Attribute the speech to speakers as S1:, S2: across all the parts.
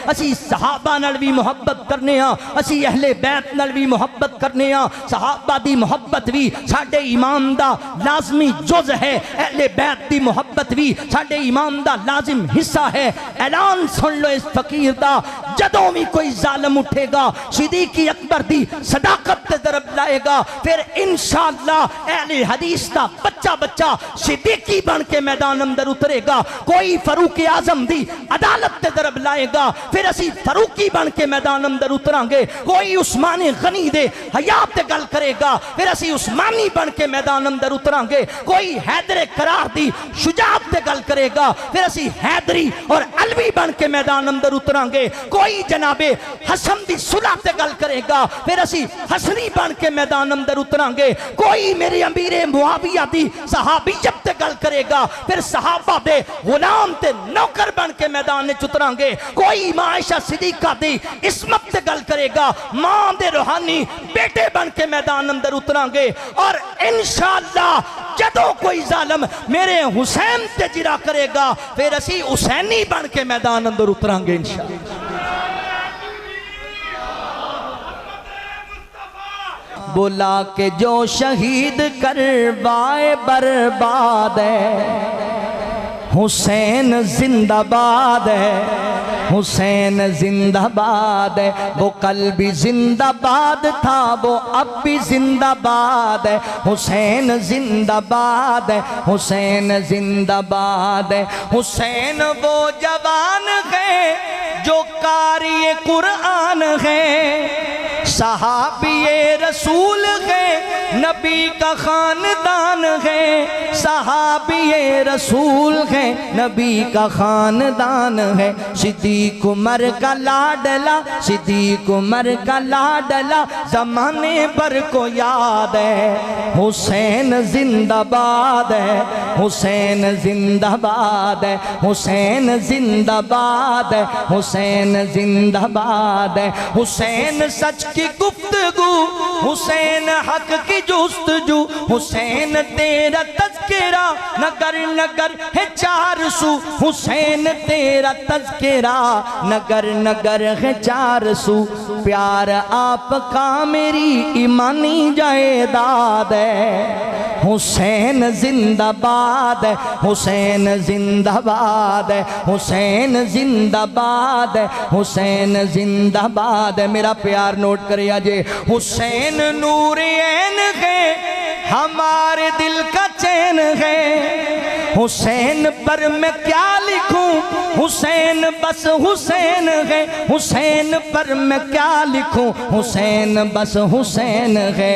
S1: اسی صحابہ نال بھی محبت کرنے ہاں، اسی اہل بیت نال بھی محبت کرنے ہاں۔ صحابہ دی محبت بھی ساڈے ایمان دا لازمی جز ہے، اہل بیت دی محبت بھی ساڈے ایمان دا لازم حصہ ہے۔ اعلان سن لو اس فقیر دا، جدوں بھی کوئی ظالم اٹھے گا صدیق اکبر دی صداقت تے ضرب لائے گا، پھر انشاءاللہ اہل حدیث دا بچہ بچہ صدیقی بن کے میدان اندر اترے گا۔ کوئی فاروق اعظم دی عدالت تے ضرب لائے گا، پھر اسی فاروقی بن کے میدان اندر اتران گے۔ کوئی عثمان غنی دے حیات تے گل کرے گا، پھر اسی عثمانی بن کے میدان اندر اتران گے۔ کوئی حیدر کرار دی شجاعت تے گل کرے گا، پھر اسی حیدری اور علوی بن کے میدان اندر اتران گے۔ کوئی جناب حسن دی صلح تے گل کرے گا، پھر اسی حسنی بن کے میدان اندر اتران گے۔ کوئی میرے امیر معاویہ دی صحابیت تے گل کرے گا، پھر صحابہ دے غلام تے نوکر بن کے میدان اتران گے۔ کوئی ماں عائشہ صدیقہ دی عصمت تے گل کرے گا، ماں دے روحانی بیٹے بن کے میدان اندر اتران گے۔ اور انشاءاللہ جدوں کوئی ظالم میرے حسین تے جرا کرے گا، پھر اسی حسینی بن کے میدان اندر اتران گے انشاءاللہ۔ بولا کہ جو شہید کروائے برباد ہے، حسین زندہ باد ہے، حسین زندہ باد ہے۔ وہ کل بھی زندہ باد تھا، وہ اب بھی زندہ باد ہے۔ حسین زندہ باد ہے، حسین زندہ باد ہے۔ حسین وہ جوان ہے جو قاری قرآن ہے، صحابی رسول ہے، نبی کا خاندان ہے۔ صحابی رسول ہے، نبی کا خاندان ہے۔ صدیق عمر کا لاڈلا، صدیق عمر کا لاڈلا، زمانے پر کو یاد ہے۔ حسین زندہ باد ہے، حسین زندہ باد ہے، حسین زندہ باد ہے، حسین زندہ باد ہے۔ حسین سچ کی گفتگو، حسین حق کی جستجو، حسین تیرا تذکرہ نگر نگر ہے چار سو، حسین تیرا تذکرہ نگر نگر ہے چار سو۔ پیار آپ کا میری ایمانی جائیداد ہے۔ حسین زندہ باد ہے، حسین زندہ باد ہے، حسین زندہ باد ہے، حسین زندہ باد ہے۔ میرا پیار نوٹ کرے آجے۔ حسین نور عین ہے، ہمارے دل کا چین ہے۔ حسین پر میں کیا لکھوں، حسین بس حسین ہے۔ حسین پر میں کیا لکھوں، حسین بس حسین ہے۔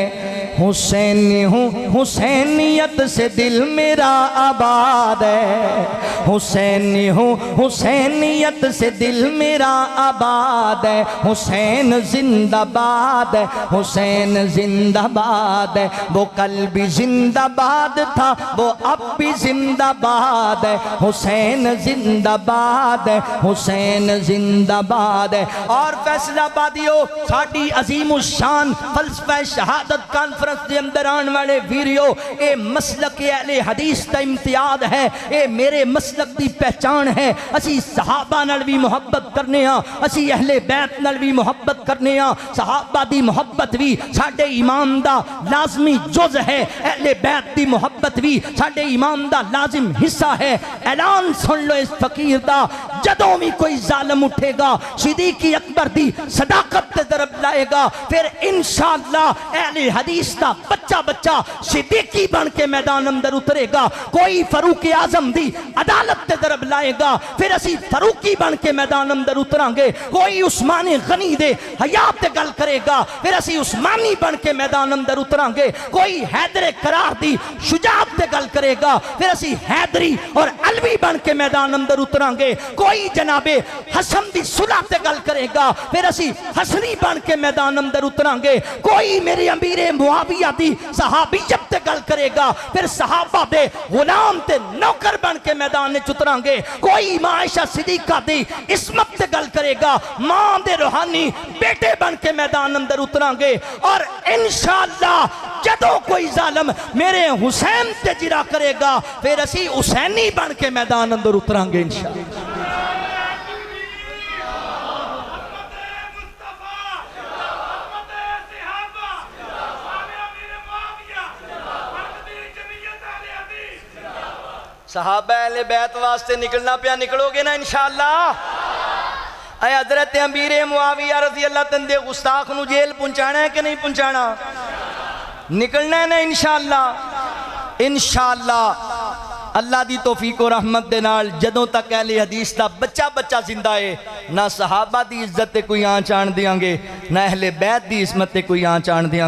S1: حسینی ہوں، حسینیت سے دل میرا آباد ہے۔ حسینی ہوں، حسینیت سے دل میرا آباد ہے۔ حسین زندہ باد ہے، حسین زندہ باد ہے۔ وہ کل بھی زندہ باد تھا، وہ اب بھی زندہ باد ہے۔ حسین زندہ باد ہے، حسین زندہ باد ہے۔ اور فیصلہ بادیو ساڑی عظیم الشان فلسفہ شہادت کانفرنس دے اندر آن والے ویریو، اے مسلک اہل حدیث دا امتیاز ہے، اے میرے مسلک دی پہچان ہے۔ اسی صحابہ نال بھی محبت کرنے ہاں، اسی اہل بیت نال بھی محبت کرنے ہاں۔ صحابہ دی محبت بھی ساڑے ایمان دا لازمی جز ہے، اہل بیت دی محبت بھی ساڑے ایمان دا لازم حصہ ہے۔ اعلان سن لو اس فقیر دا، جدوں بھی کوئی ظالم اٹھے گا صدیق اکبر دی صداقت تے ضرب لائے گا، پھر انشاءاللہ اہل حدیث دا بچہ بچہ صدیقی بن کے میدان اندر اترے گا۔ کوئی فاروق اعظم دی عدالت تے ضرب لائے گا، پھر اسی فاروقی بن کے میدان اندر اتران گے۔ کوئی عثمان غنی دے حیات تے گل کرے گا، پھر اسی عثمانی بن کے میدان اندر اتران گے۔ کوئی حیدر کرار دی شجاعت تے گل کرے گا، پھر اسی حیدری اور علوی بن کے میدان اندر اتران گے۔ کوئی جناب حسن دی صلح تے گل کرے گا، پھر اسی حسنی بن کے میدان اندر اتران گے۔ کوئی میرے امیر معاویہ دی صحابیت تے گل کرے گا، پھر صحابہ دے غلام تے نوکر بن کے میدان اتران گے۔ کوئی ماں عائشہ صدیقہ دی عصمت تے گل کرے گا، ماں دے روحانی بیٹے بن کے میدان اندر اتران گے۔ اور انشاءاللہ جدوں کوئی ظالم میرے حسین تے جرا کرے گا، پھر اسی حسینی بن کے میدان اندر اتران گے انشاءاللہ۔ صحابہ اہل بیت واسطے نکلنا پیا، نکلو گے نا انشاءاللہ؟ اے حضرت امیر معاویہ رضی اللہ تندے گستاخ نو جیل پہنچانا ہے کہ نہیں پہنچانا؟ نکلنا ہے نا انشاءاللہ؟ انشاءاللہ اللہ دی توفیق و رحمت دے نال جدوں تک اہل حدیث دا بچہ زندہ ہے، نہ صحابہ دی عزت تے کوئی آنچ آن دیاں گے، نہ اہل بیت دی عصمت تے کوئی آنچ آن دیاں گے۔